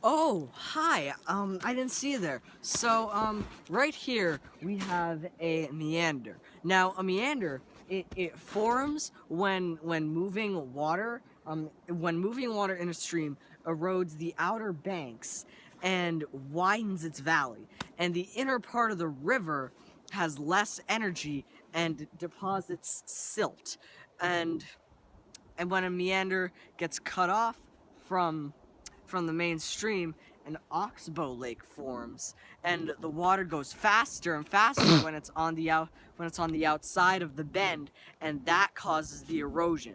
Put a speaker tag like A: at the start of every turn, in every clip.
A: Oh, hi. I didn't see you there. So, right here we have a meander. Now, a meander it forms when moving water. When moving water in a stream erodes the outer banks and widens its valley, and the inner part of the river has less energy and deposits silt. And and when a meander gets cut off from from the main stream, an oxbow lake forms, and the water goes faster and faster when it's on the outside of the bend, and that causes the erosion.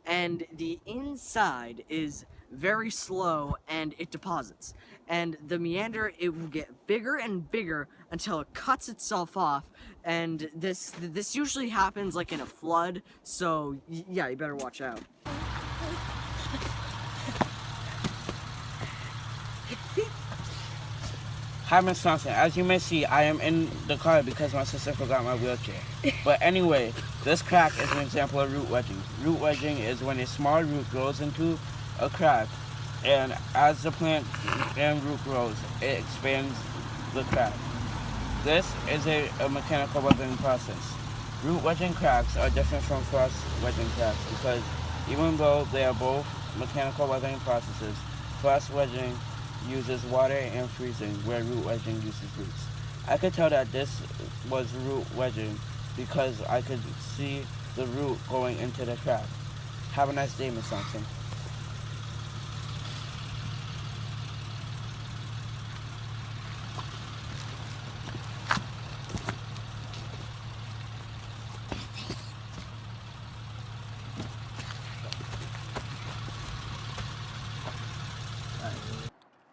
A: And the inside is very slow and it deposits. And the meander, it will get bigger and bigger until it cuts itself off. And this usually happens like in a flood, so yeah, you better watch out.
B: Hi, Miss Thompson. As you may see, I am in the car because my sister forgot my wheelchair. But anyway, this crack is an example of root wedging. Root wedging is when a small root grows into a crack, and as the plant and root grows, it expands the crack. This is a mechanical weathering process. Root wedging cracks are different from frost wedging cracks because even though they are both mechanical weathering processes, frost wedging uses water and freezing, where root wedging uses roots. I could tell that this was root wedging because I could see the root going into the crack. Have a nice day, Miss Thompson.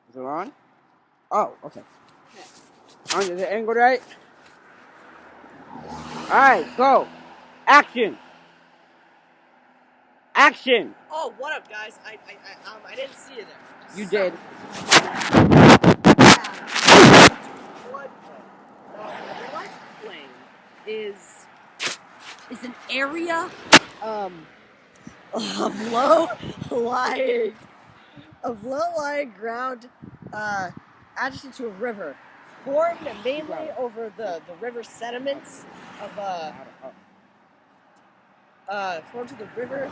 B: Is it on? Oh, okay. On the angle right? Alright, go. Action! Action!
A: Oh, what up, guys? I didn't see you there.
B: You did.
A: Floodplain is an area um of lying low lying ground adjacent to a river, formed mainly over the river sediments of formed to the river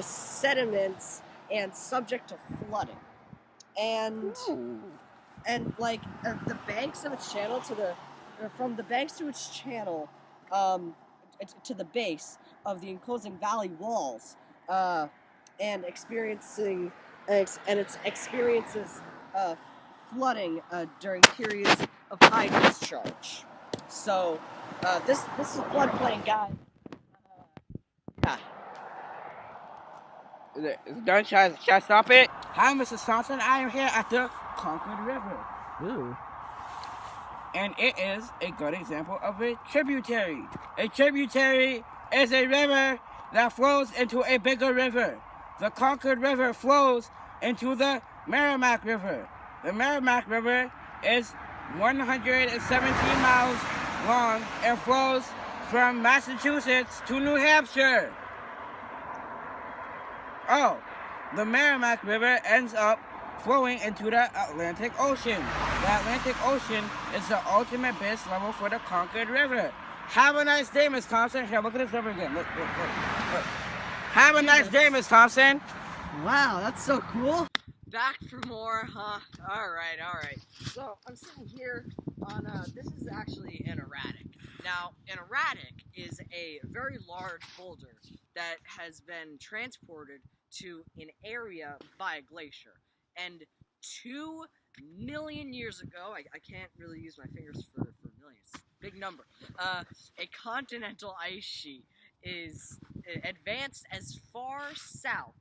A: sediments and subject to flooding. And like the banks of its channel from the banks to its channel to the base of the enclosing valley walls, and its experiences flooding during periods of high discharge. So this is a floodplain, guys. Yeah.
B: Is it done? Should I stop it? Hi, Mrs. Thompson. I am here at the Concord River.
A: Ooh.
B: And it is a good example of a tributary. A tributary is a river that flows into a bigger river. The Concord River flows into the Merrimack River. The Merrimack River is 117 miles long and flows from Massachusetts to New Hampshire. Oh, the Merrimack River ends up flowing into the Atlantic Ocean. The Atlantic Ocean is the ultimate base level for the Concord River. Have a nice day, Miss Thompson. Here, look at this river again. Look. Have a nice day, Miss Thompson.
A: Wow, that's so cool. Back for more, huh? All right. So I'm sitting here on this is actually an erratic. Now, an erratic is a very large boulder that has been transported to an area by a glacier. And 2 million years ago, I can't really use my fingers for millions, big number, a continental ice sheet is advanced as far south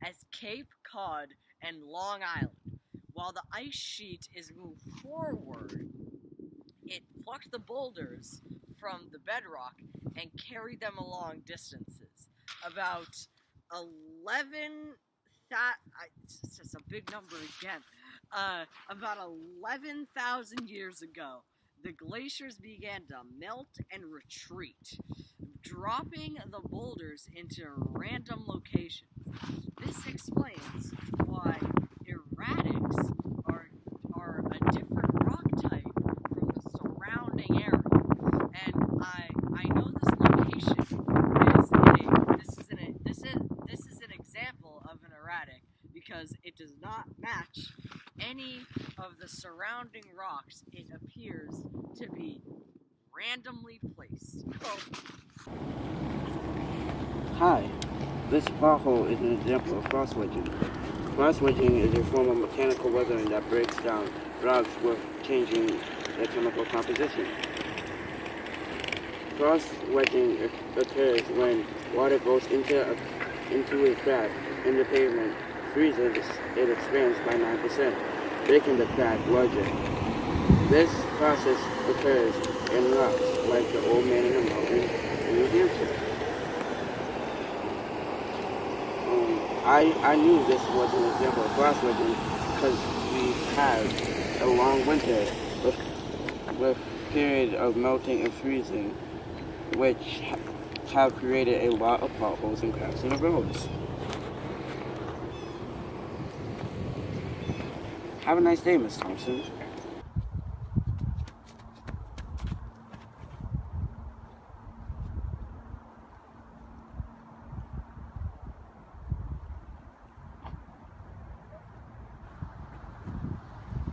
A: as Cape Cod and Long Island. While the ice sheet is moved forward, it plucked the boulders from the bedrock and carried them along distances. About 11, it's a big number again. About 11,000 years ago, the glaciers began to melt and retreat, dropping the boulders into random locations. This explains why erratics are because it does not match any of the surrounding rocks. It appears to be randomly placed.
B: Hi, this pothole is an example of frost wedging. Frost wedging is a form of mechanical weathering that breaks down rocks with changing their chemical composition. Frost wedging occurs when water goes into a crack in the pavement, freezes, it expands by 9%, making the crack larger. This process occurs in rocks like the Old Man in the Mountain in New Hampshire. I knew this was an example of frost wedging because we had a long winter with period of melting and freezing, which have created a lot of potholes and cracks in the roads. Have a nice day, Miss Thompson.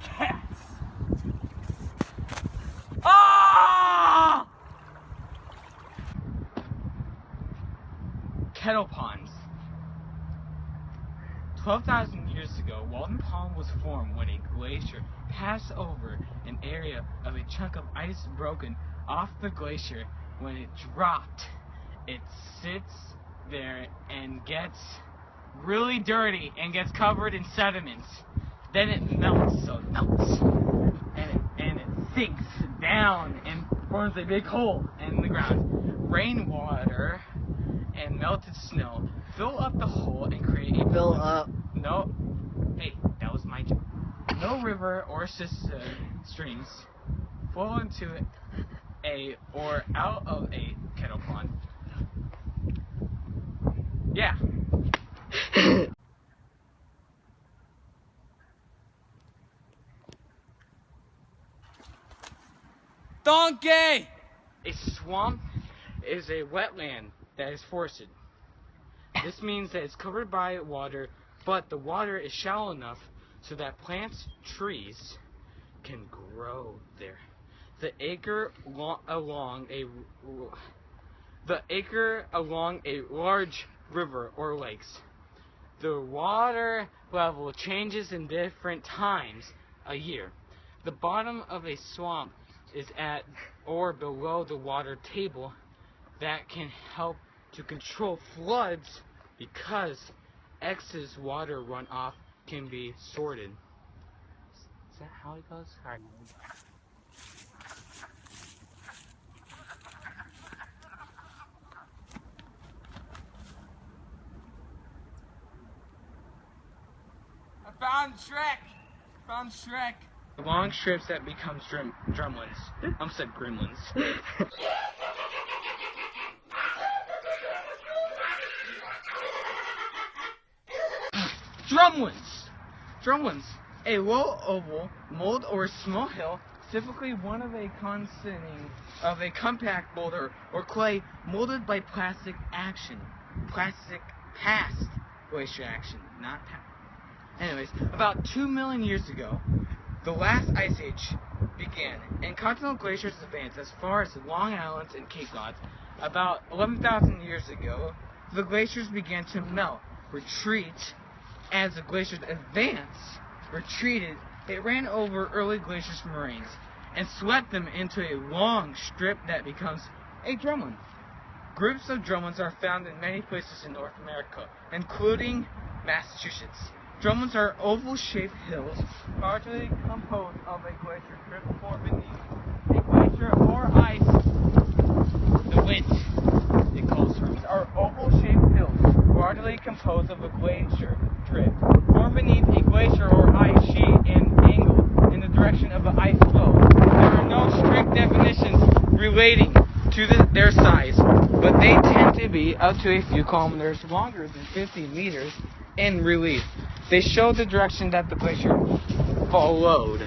A: Cats! Ah!
C: Kettle ponds. 12,000 years ago, Walden Pond was formed when a glacier passed over an area of a chunk of ice broken off the glacier. When it dropped, it sits there and gets really dirty and gets covered in sediments. Then it melts, and it sinks down and forms a big hole in the ground. Rainwater and melted snow fill up the hole and create a
A: Fill up.
C: No, hey, that was my job. No river or streams flow into or out of a kettle pond. Yeah.
A: Donkey!
C: A swamp is a wetland that is forested. This means that it's covered by water, but the water is shallow enough so that plants, trees can grow there. The acre along a large river or lakes. The water level changes in different times a year. The bottom of a swamp is at or below the water table. That can help to control floods because excess water runoff can be sorted. Is that how it goes? All right.
A: Found Shrek!
C: Long strips that becomes drumlins. I said gremlins. Drumlins. A low oval mold or small hill, typically one of a consisting of a compact boulder or clay molded by plastic past glacier action, not past. Anyways, about 2 million years ago, the last ice age began, and continental glaciers advanced as far as Long Island and Cape Cod. About 11,000 years ago, the glaciers began to melt, retreat. As the glaciers retreated, it ran over early glaciers moraines and swept them into a long strip that becomes a drumlin. Groups of drumlins are found in many places in North America, including Massachusetts. Drumlins are oval-shaped hills, largely composed of a glacier strip formed beneath a glacier or ice. The wind, it calls for. These are oval-shaped hills, largely composed of a glacier drift, formed beneath a glacier or ice sheet and angled in the direction of the ice flow. There are no strict definitions relating to their size, but they tend to be up to a few kilometers longer than 50 meters in relief. They show the direction that the glacier flowed.